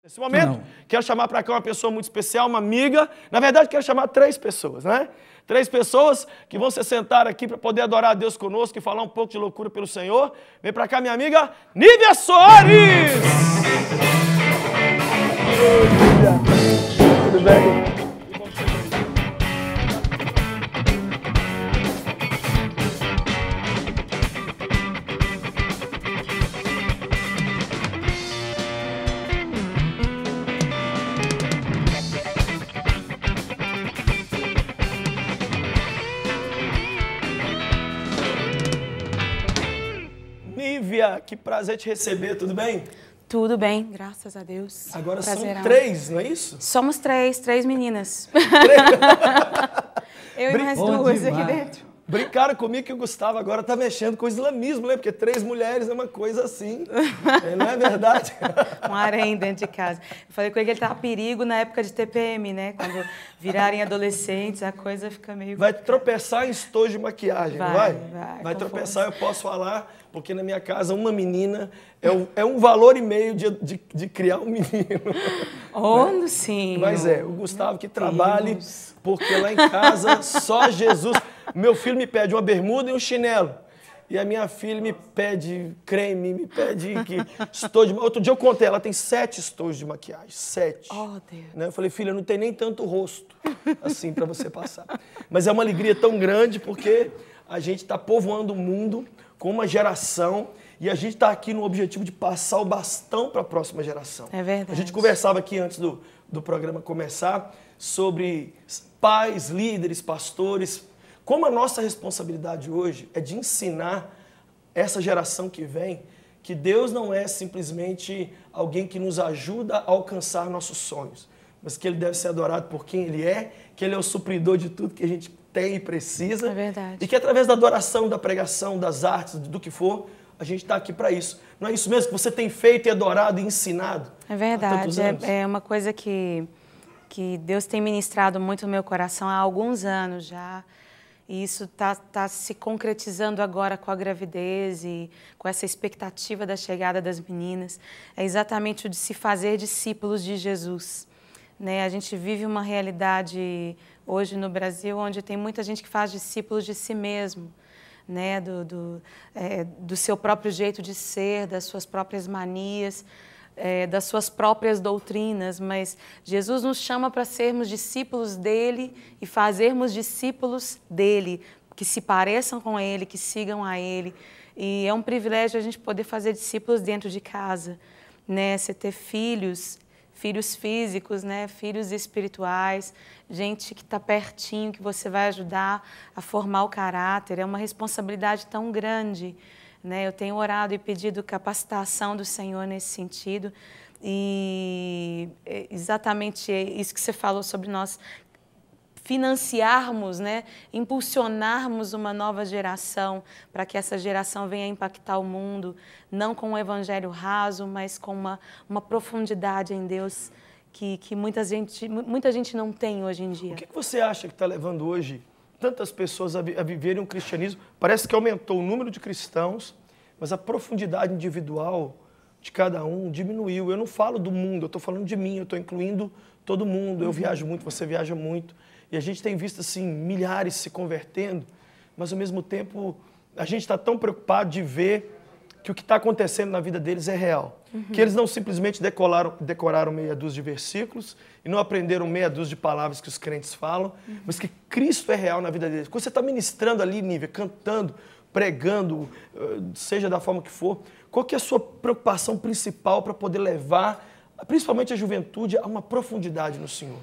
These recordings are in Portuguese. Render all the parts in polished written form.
Nesse momento, quero chamar para cá uma pessoa muito especial, uma amiga. Na verdade, quero chamar 3 pessoas, né? 3 pessoas que vão se sentar aqui para poder adorar a Deus conosco e falar um pouco de loucura pelo Senhor. Vem para cá minha amiga Nívia Soares! Oi, Nívia. Tudo bem? Nívia, que prazer te receber, tudo bem? Tudo bem, graças a Deus. Agora são 3, não é isso? Somos 3 meninas. Eu e mais 2 aqui dentro. Brincaram comigo que o Gustavo agora tá mexendo com o islamismo, né? Porque 3 mulheres é uma coisa assim, não é verdade? Um harém dentro de casa. Eu falei com ele que ele tá a perigo na época de TPM, né? Quando virarem adolescentes, a coisa fica meio... Vai tropeçar em estojo de maquiagem, não vai? Vai tropeçar, força. eu posso falar, porque na minha casa uma menina é um valor e meio de criar um menino. Oh, sim. Mas o Gustavo que trabalhe, porque lá em casa só Jesus... Meu filho me pede uma bermuda e um chinelo. E a minha filha me pede creme, me pede estojo. Outro dia eu contei, ela tem 7 estojos de maquiagem. 7. Oh, Deus. Né? Eu falei, filha, não tem nem tanto rosto assim para você passar. Mas é uma alegria tão grande porque a gente está povoando o mundo com uma geração e a gente está aqui no objetivo de passar o bastão para a próxima geração. É verdade. A gente conversava aqui antes do programa começar sobre pais, líderes, pastores. Como a nossa responsabilidade hoje é de ensinar essa geração que vem que Deus não é simplesmente alguém que nos ajuda a alcançar nossos sonhos, mas que Ele deve ser adorado por quem Ele é, que Ele é o supridor de tudo que a gente tem e precisa. É verdade. E que através da adoração, da pregação, das artes, do que for, a gente está aqui para isso. Não é isso mesmo que você tem feito e adorado e ensinado? É verdade. Há tantos anos? É uma coisa que Deus tem ministrado muito no meu coração há alguns anos já. E isso está se concretizando agora com a gravidez e com essa expectativa da chegada das meninas. É exatamente o de se fazer discípulos de Jesus. Né? A gente vive uma realidade hoje no Brasil onde tem muita gente que faz discípulos de si mesmo, né? Do seu próprio jeito de ser, das suas próprias manias, das suas próprias doutrinas, mas Jesus nos chama para sermos discípulos dele e fazermos discípulos dele, que se pareçam com ele, que sigam a ele. E é um privilégio a gente poder fazer discípulos dentro de casa, né? Você ter filhos físicos, né? Filhos espirituais, gente que está pertinho, que você vai ajudar a formar o caráter. É uma responsabilidade tão grande. Eu tenho orado e pedido capacitação do Senhor nesse sentido e exatamente isso que você falou sobre nós financiarmos, né? Impulsionarmos uma nova geração para que essa geração venha impactar o mundo, não com um evangelho raso, mas com uma profundidade em Deus que muita gente não tem hoje em dia. O que você acha que está levando hoje tantas pessoas a viverem um cristianismo? Parece que aumentou o número de cristãos, mas a profundidade individual de cada um diminuiu. Eu não falo do mundo, eu estou falando de mim, eu estou incluindo todo mundo. Eu viajo muito, você viaja muito. E a gente tem visto assim, milhares se convertendo, mas ao mesmo tempo a gente está tão preocupado de ver que o que está acontecendo na vida deles é real. Que eles não simplesmente decoraram meia dúzia de versículos e não aprenderam meia dúzia de palavras que os crentes falam, mas que Cristo é real na vida deles. Quando você está ministrando ali, Nívia, cantando, pregando, seja da forma que for, qual que é a sua preocupação principal para poder levar, principalmente a juventude, a uma profundidade no Senhor?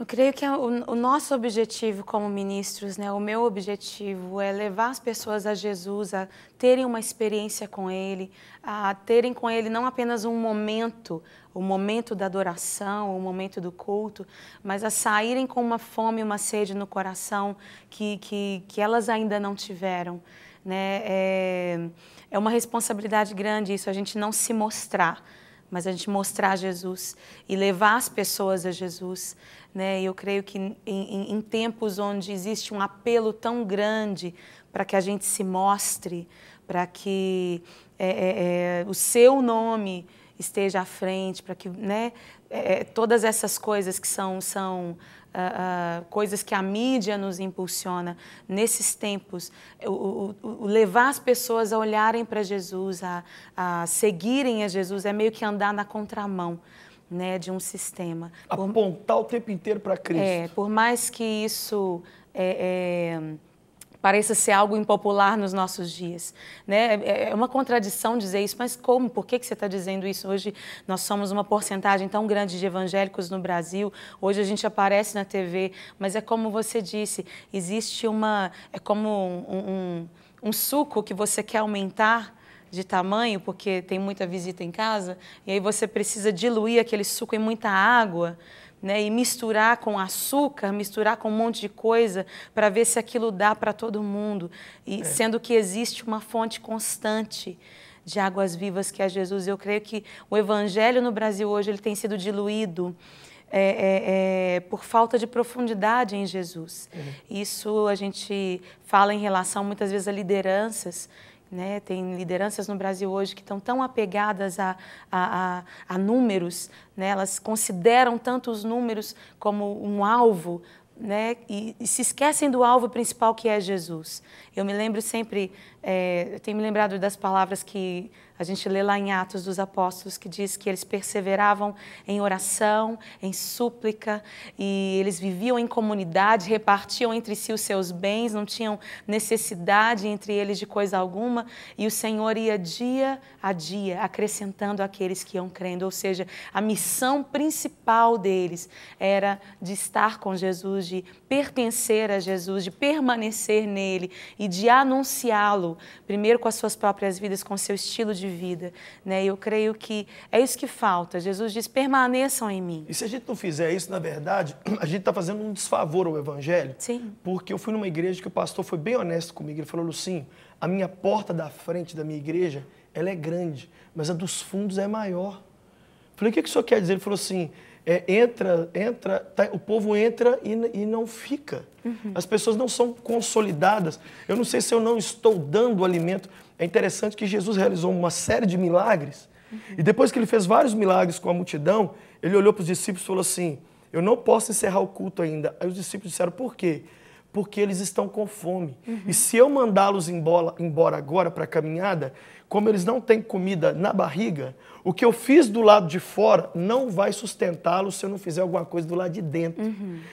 Eu creio que o nosso objetivo como ministros, né, o meu objetivo é levar as pessoas a Jesus, a terem uma experiência com Ele, a terem com Ele não apenas um momento, o momento da adoração, o momento do culto, mas a saírem com uma fome e uma sede no coração que elas ainda não tiveram. Né? É uma responsabilidade grande isso, a gente não se mostrar, mas a gente mostrar Jesus e levar as pessoas a Jesus. Né? E eu creio que em tempos onde existe um apelo tão grande para que a gente se mostre, para que o seu nome esteja à frente, para que, né, todas essas coisas que são coisas que a mídia nos impulsiona nesses tempos, o levar as pessoas a olharem para Jesus, a seguirem a Jesus, é meio que andar na contramão, né, de um sistema. Apontar o tempo inteiro para Cristo. Por mais que isso pareça ser algo impopular nos nossos dias, né? É uma contradição dizer isso, mas como? Por que você está dizendo isso? Hoje nós somos uma porcentagem tão grande de evangélicos no Brasil, hoje a gente aparece na TV, mas é como você disse, existe é como um suco que você quer aumentar de tamanho, porque tem muita visita em casa, e aí você precisa diluir aquele suco em muita água, né, e misturar com açúcar, misturar com um monte de coisa para ver se aquilo dá para todo mundo. E sendo que existe uma fonte constante de águas vivas que é Jesus. Eu creio que o evangelho no Brasil hoje ele tem sido diluído por falta de profundidade em Jesus. Isso a gente fala em relação muitas vezes a lideranças, né? Tem lideranças no Brasil hoje que estão tão apegadas a números, né? Elas consideram tanto os números como um alvo, né? E se esquecem do alvo principal que é Jesus. Eu me lembro sempre, eu tenho me lembrado das palavras que a gente lê lá em Atos dos Apóstolos, que diz que eles perseveravam em oração, em súplica, e eles viviam em comunidade, repartiam entre si os seus bens, não tinham necessidade entre eles de coisa alguma, e o Senhor ia dia a dia acrescentando aqueles que iam crendo, ou seja, a missão principal deles era de estar com Jesus, de pertencer a Jesus, de permanecer nele e de anunciá-lo, primeiro com as suas próprias vidas, com o seu estilo de vida, né? Eu creio que é isso que falta. Jesus diz, permaneçam em mim. E se a gente não fizer isso, na verdade, a gente está fazendo um desfavor ao Evangelho. Sim. Porque eu fui numa igreja que o pastor foi bem honesto comigo. Ele falou, Lucinho, a minha porta da frente da minha igreja, ela é grande, mas a dos fundos é maior. Eu falei, o que o senhor quer dizer? Ele falou assim, o povo entra e não fica. As pessoas não são consolidadas. Eu não sei se eu não estou dando alimento. É interessante que Jesus realizou uma série de milagres. E depois que ele fez vários milagres com a multidão, ele olhou para os discípulos e falou assim, eu não posso encerrar o culto ainda. Aí os discípulos disseram, por quê? Porque eles estão com fome. E se eu mandá-los embora agora para a caminhada, como eles não têm comida na barriga, o que eu fiz do lado de fora não vai sustentá-los se eu não fizer alguma coisa do lado de dentro.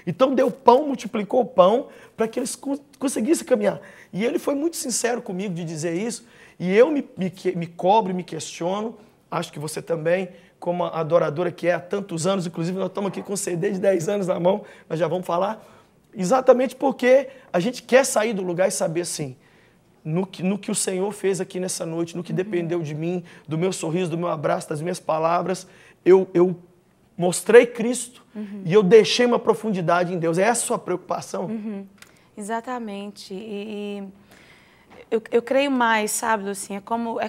Então deu pão, multiplicou o pão para que eles conseguissem caminhar. E ele foi muito sincero comigo de dizer isso, e eu me cobro, me questiono, acho que você também, como a adoradora que é há tantos anos, inclusive nós estamos aqui com um CD de 10 anos na mão, nós já vamos falar, exatamente porque a gente quer sair do lugar e saber assim, no que o Senhor fez aqui nessa noite, no que dependeu de mim, do meu sorriso, do meu abraço, das minhas palavras, eu mostrei Cristo e eu deixei uma profundidade em Deus. É essa a sua preocupação? Exatamente. E eu creio mais, sabe, assim, é como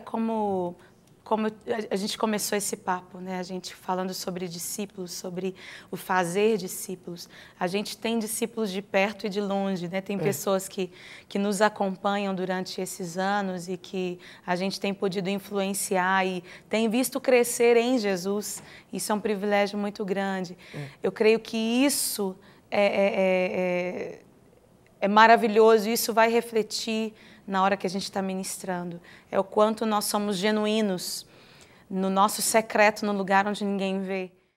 a gente começou esse papo, né? A gente falando sobre discípulos, sobre o fazer discípulos. A gente tem discípulos de perto e de longe, né? Tem pessoas que nos acompanham durante esses anos e que a gente tem podido influenciar e tem visto crescer em Jesus. Isso é um privilégio muito grande. Eu creio que isso é maravilhoso, isso vai refletir na hora que a gente está ministrando. É o quanto nós somos genuínos no nosso secreto, no lugar onde ninguém vê.